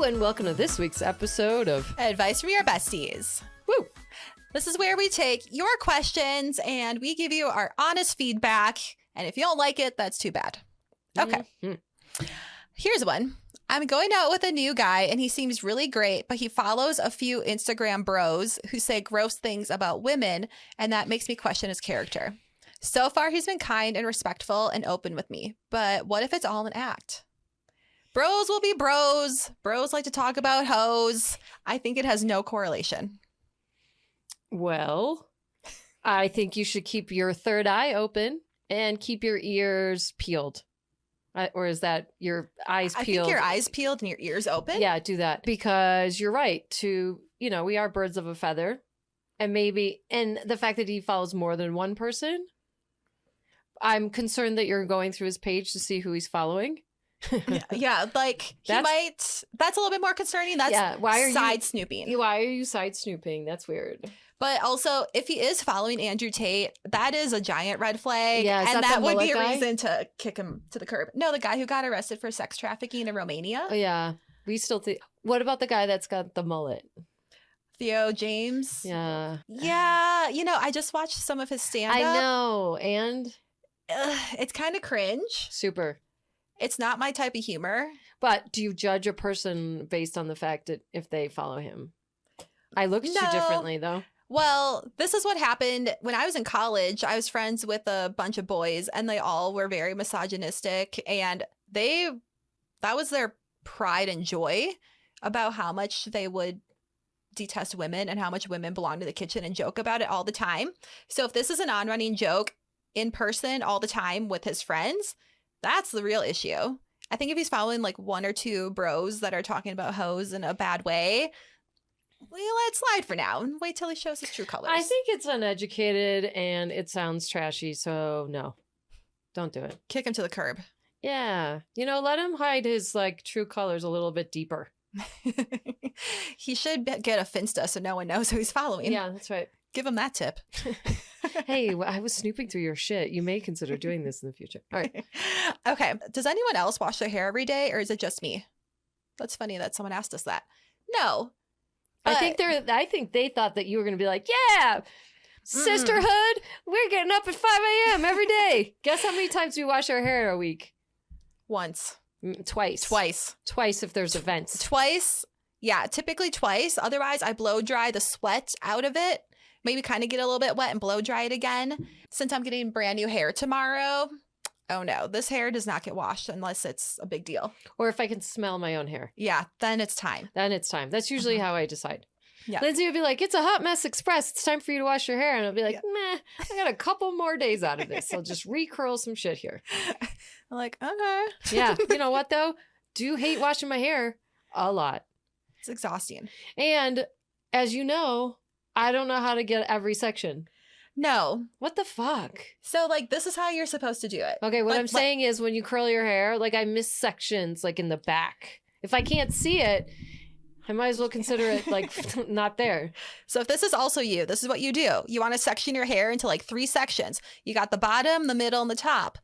and welcome to this week's episode of Advice from Your Besties. Woo! This is where we take your questions and we give you our honest feedback. And if you don't like it, that's too bad. Okay. Mm-hmm. Here's one. I'm going out with a new guy and he seems really great, but he follows a few Instagram bros who say gross things about women, and that makes me question his character. So far, he's been kind and respectful and open with me, but what if it's all an act? Bros will be bros. Bros like to talk about hoes. I think it has no correlation. Well, I think you should keep your third eye open and keep your ears peeled. Or is that your eyes peeled? I think your eyes peeled and your ears open. Yeah, do that. Because you're right we are birds of a feather. And the fact that he follows more than one person, I'm concerned that you're going through his page to see who he's following. Yeah, like that's a little bit more concerning. That's why are side snooping. Why are you side snooping? That's weird. But also, if he is following Andrew Tate, that is a giant red flag. Yeah, and that would be a guy? reason to kick him to the curb. No, the guy who got arrested for sex trafficking in Romania. Oh, yeah. We still think. What about the guy that's got the mullet? Theo James. Yeah. Yeah. I just watched some of his stand-up. I know. And? It's kind of cringe. Super. It's not my type of humor. But do you judge a person based on the fact that if they follow him? I look at you differently, though. Well, this is what happened when I was in college. I was friends with a bunch of boys and they all were very misogynistic, and that was their pride and joy about how much they would detest women and how much women belong to the kitchen and joke about it all the time. So if this is an on-running joke in person all the time with his friends, that's the real issue. I think if he's following like one or two bros that are talking about hoes in a bad way, we let it slide for now and wait till he shows his true colors. I think it's uneducated and it sounds trashy, so no. Don't do it. Kick him to the curb. Yeah. Let him hide his true colors a little bit deeper. He should get a Finsta so no one knows who he's following. Yeah, that's right. Give him that tip. Hey, I was snooping through your shit. You may consider doing this in the future. All right. Okay. Does anyone else wash their hair every day, or is it just me? That's funny that someone asked us that. No. I think they thought that you were going to be like, yeah, sisterhood, we're getting up at 5 a.m. every day. Guess how many times we wash our hair a week? Once. Twice. Twice if there's events. Twice. Yeah, typically twice. Otherwise, I blow dry the sweat out of it. Maybe kind of get a little bit wet and blow dry it again. Since I'm getting brand new hair tomorrow, oh no, this hair does not get washed unless it's a big deal. Or if I can smell my own hair. Yeah, then it's time. That's usually how I decide. Yeah. Lindsay would be like, it's a hot mess express. It's time for you to wash your hair. And I'll be like, meh, I got a couple more days out of this. I'll just recurl some shit here. I'm like, okay. Yeah. You know what, though? Do hate washing my hair a lot. It's exhausting. And as you know, I don't know how to get every section. No. What the fuck? So, this is how you're supposed to do it. Okay, what I'm saying is when you curl your hair, I miss sections, in the back. If I can't see it, I might as well consider it, not there. So if this is also you, this is what you do. You want to section your hair into, 3 sections. You got the bottom, the middle, and the top.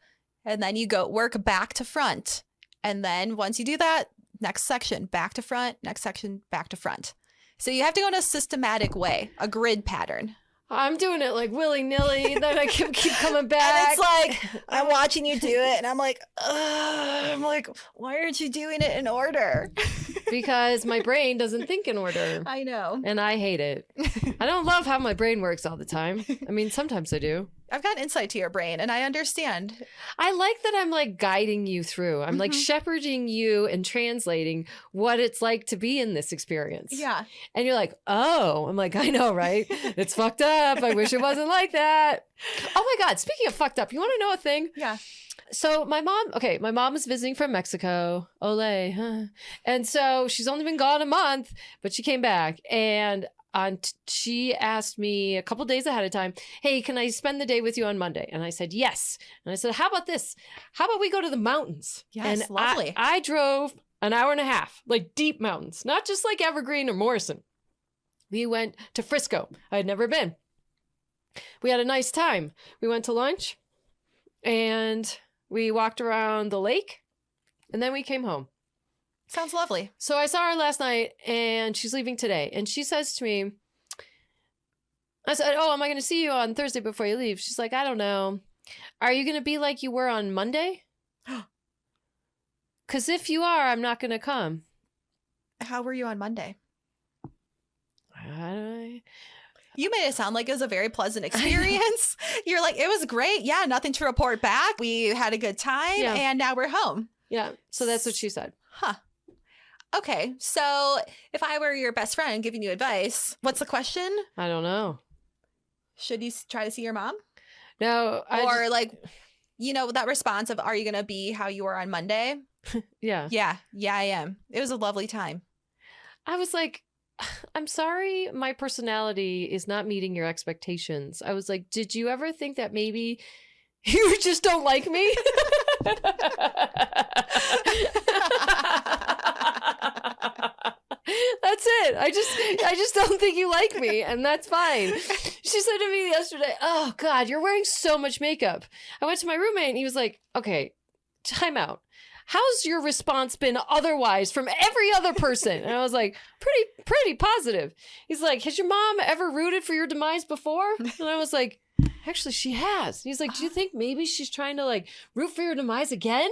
And then you go work back to front. And then once you do that, next section, back to front, next section, back to front. So you have to go in a systematic way, a grid pattern. I'm doing it willy-nilly, then I keep coming back. And it's I'm watching you do it, and I'm like, why aren't you doing it in order? Because my brain doesn't think in order. I know. And I hate it. I don't love how my brain works all the time. I mean, sometimes I do. I've got insight to your brain, and I understand. I like that I'm guiding you through. I'm shepherding you and translating what it's like to be in this experience. Yeah. And you're like, oh, I'm like, I know, right? It's fucked up. I wish it wasn't like that. Oh my God. Speaking of fucked up, you want to know a thing? Yeah. So my mom is visiting from Mexico. Ole. Huh? And so she's only been gone a month, but she came back, and she asked me a couple days ahead of time, hey, can I spend the day with you on Monday? And I said, yes. And I said, how about this? How about we go to the mountains? Yes, and lovely. I drove an hour and a half, deep mountains, not just Evergreen or Morrison. We went to Frisco. I had never been. We had a nice time. We went to lunch and we walked around the lake and then we came home. Sounds lovely. So I saw her last night and she's leaving today. And she says to me, I said, oh, am I going to see you on Thursday before you leave? She's like, I don't know. Are you going to be like you were on Monday? Because if you are, I'm not going to come. How were you on Monday? I You made it sound like it was a very pleasant experience. You're like, it was great. Yeah, nothing to report back. We had a good time and now we're home. Yeah. So that's what she said. Huh. Okay. So if I were your best friend giving you advice, what's the question? I don't know. Should you try to see your mom? No. Or like, you know, that response of, are you going to be how you were on Monday? Yeah. Yeah, I am. It was a lovely time. I was like, I'm sorry, my personality is not meeting your expectations. I was like, did you ever think that maybe you just don't like me? That's it. I just don't think you like me, and that's fine. She said to me yesterday, oh God, you're wearing so much makeup. I went to my roommate and he was like, okay, time out. How's your response been otherwise from every other person? And I was like, pretty positive. He's like, has your mom ever rooted for your demise before? And I was like, actually, she has. He's like, do you think maybe she's trying to like root for your demise again?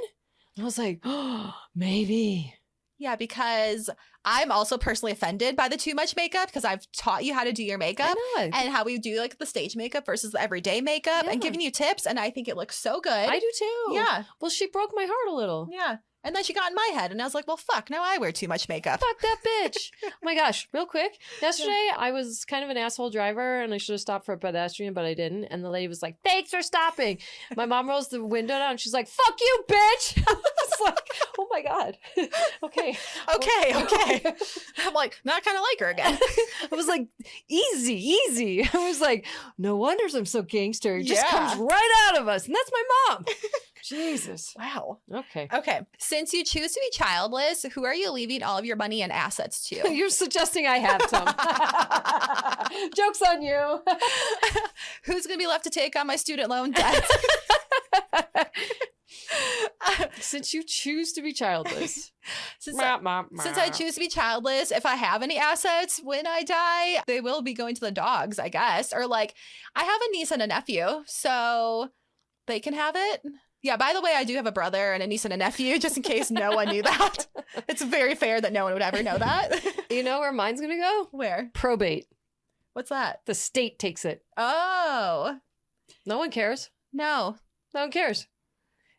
And I was like, oh, maybe. Yeah, because I'm also personally offended by the too much makeup because I've taught you how to do your makeup and how we do like the stage makeup versus the everyday makeup and giving you tips. And I think it looks so good. I do too. Yeah. Well, she broke my heart a little. Yeah. And then she got in my head and I was like, well, fuck, now I wear too much makeup. Fuck that bitch. Oh my gosh, real quick. Yesterday, I was kind of an asshole driver and I should have stopped for a pedestrian, but I didn't. And the lady was like, thanks for stopping. My mom rolls the window down and she's like, fuck you, bitch. I was like, oh my God. Okay. Okay. I'm like, now I kind of like her again. I was like, easy. I was like, no wonders I'm so gangster. It just comes right out of us. And that's my mom. Jesus. Wow. Okay. Since you choose to be childless, who are you leaving all of your money and assets to? You're suggesting I have some. Joke's on you. Who's going to be left to take on my student loan debt? Since you choose to be childless. Since I choose to be childless, if I have any assets when I die, they will be going to the dogs, I guess. Or like, I have a niece and a nephew, so they can have it. Yeah, by the way, I do have a brother and a niece and a nephew, just in case no one knew that. It's very fair that no one would ever know that. You know where mine's going to go? Where? Probate. What's that? The state takes it. Oh. No one cares. No one cares.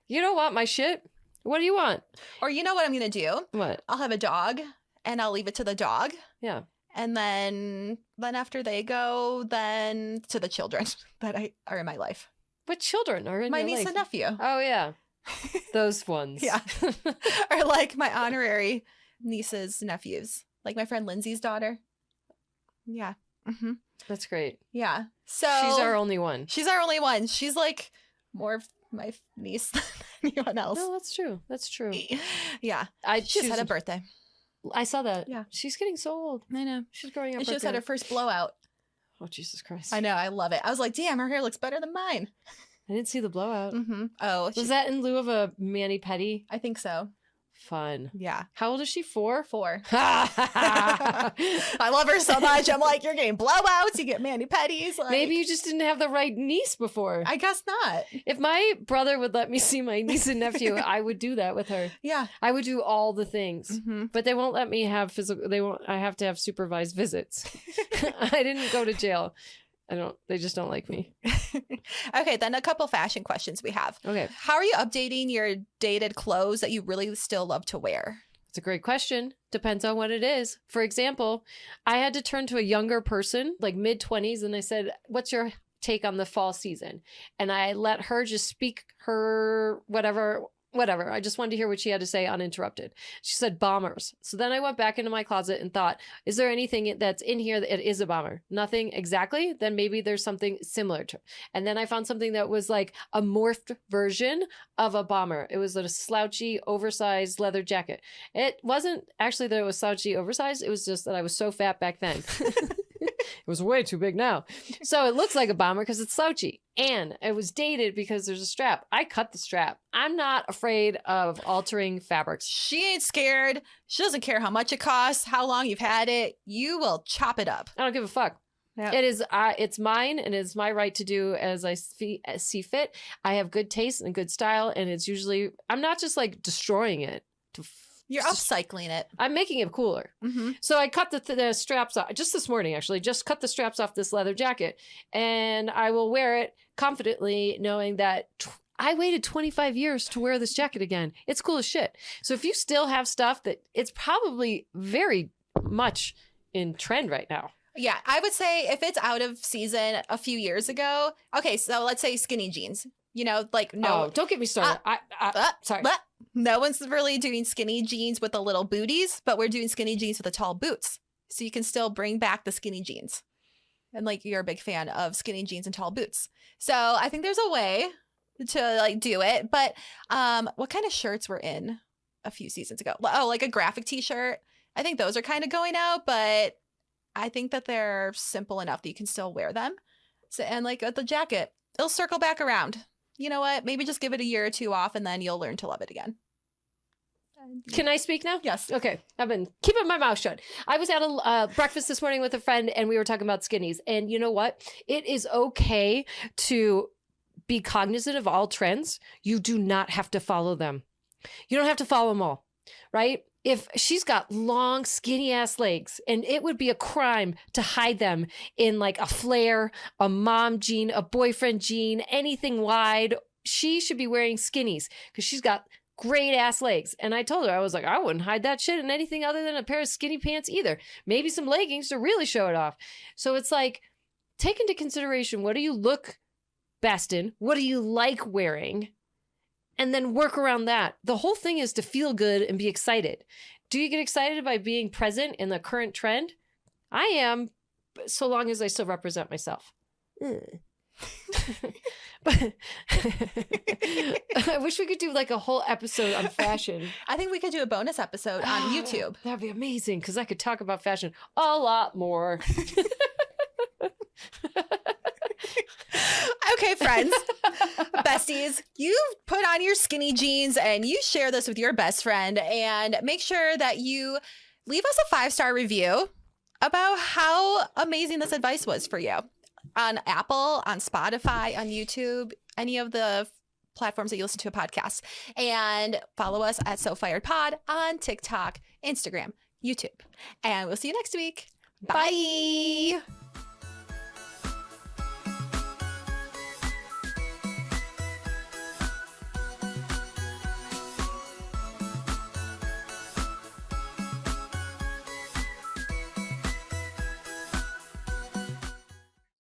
You don't want my shit? What do you want? Or you know what I'm going to do? What? I'll have a dog and I'll leave it to the dog. Yeah. And then after they go, then to the children that are in my life. What children are in my your niece life? and nephew? Oh, yeah. Those ones. Yeah. Or like my honorary nieces, nephews. Like my friend Lindsay's daughter. Yeah. Mm-hmm. That's great. Yeah. So she's our only one. She's our only one. She's like more of my niece than anyone else. No, that's true. That's true. Yeah. She just had a birthday. I saw that. Yeah. She's getting so old. I know. She's growing up. And she just had her first blowout. Oh, Jesus Christ. I know. I love it. I was like, damn, her hair looks better than mine. I didn't see the blowout. Mm-hmm. Oh. Was that in lieu of a mani-pedi? I think so. Fun. Yeah. How old is she? 4? 4. I love her so much. I'm like, you're getting blowouts. You get mani-pedis. Like... Maybe you just didn't have the right niece before. I guess not. If my brother would let me see my niece and nephew, I would do that with her. Yeah. I would do all the things. Mm-hmm. But they won't let me have I have to have supervised visits. I didn't go to jail. They just don't like me. Okay, then a couple fashion questions we have. Okay. How are you updating your dated clothes that you really still love to wear? It's a great question. Depends on what it is. For example, I had to turn to a younger person, like mid-20s, and I said, what's your take on the fall season? And I let her just speak her whatever. I just wanted to hear what she had to say uninterrupted. She said bombers. So then I went back into my closet and thought, is there anything that's in here that it is a bomber? Nothing exactly. Then maybe there's something similar to. And then I found something that was like a morphed version of a bomber. It was a slouchy, oversized leather jacket. It wasn't actually that it was slouchy, oversized. It was just that I was so fat back then. It was way too big now. So it looks like a bomber because it's slouchy. And it was dated because there's a strap. I cut the strap. I'm not afraid of altering fabrics. She ain't scared. She doesn't care how much it costs, how long you've had it. You will chop it up. I don't give a fuck. Yep. It is, it's mine, and it's my right to do as I see fit. I have good taste and good style, and it's usually, I'm not just like destroying it. You're upcycling it. I'm making it cooler. Mm-hmm. So I cut the straps off just this morning, actually, just cut the straps off this leather jacket, and I will wear it confidently, knowing that I waited 25 years to wear this jacket again. It's cool as shit. So if you still have stuff that it's probably very much in trend right now. Yeah, I would say if it's out of season a few years ago. Okay, so let's say skinny jeans. You know, like no. Oh, don't get me started. Sorry. No one's really doing skinny jeans with the little booties, but we're doing skinny jeans with the tall boots. So you can still bring back the skinny jeans. And like you're a big fan of skinny jeans and tall boots. So I think there's a way to like do it. But what kind of shirts were in a few seasons ago? Oh, like a graphic t-shirt. I think those are kind of going out, but I think that they're simple enough that you can still wear them. So, and like the jacket, it'll circle back around. You know what? Maybe just give it a year or two off and then you'll learn to love it again. Can I speak now? Yes. Okay. I've been keeping my mouth shut. I was at a breakfast this morning with a friend and we were talking about skinnies. And you know what? It is okay to be cognizant of all trends. You do not have to follow them. You don't have to follow them all, right? If she's got long, skinny ass legs, and it would be a crime to hide them in like a flare, a mom jean, a boyfriend jean, anything wide, she should be wearing skinnies because she's got great ass legs. And I told her, I was like, I wouldn't hide that shit in anything other than a pair of skinny pants either. Maybe some leggings to really show it off. So it's like, take into consideration, what do you look best in? What do you like wearing? And then work around that. The whole thing is to feel good and be excited. Do you get excited by being present in the current trend? I am, so long as I still represent myself. But I wish we could do like a whole episode on fashion. I think we could do a bonus episode on YouTube. That'd be amazing because I could talk about fashion a lot more. Okay, friends, besties, you put on your skinny jeans and you share this with your best friend and make sure that you leave us a 5-star review about how amazing this advice was for you on Apple, on Spotify, on YouTube, any of the platforms that you listen to a podcast, and follow us at So Fired Pod on TikTok, Instagram, YouTube, and we'll see you next week. Bye.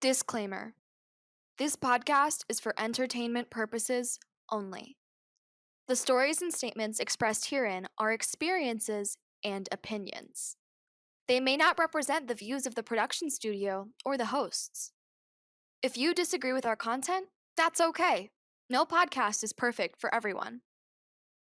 Disclaimer. This podcast is for entertainment purposes only. The stories and statements expressed herein are experiences and opinions. They may not represent the views of the production studio or the hosts. If you disagree with our content, that's okay. No podcast is perfect for everyone.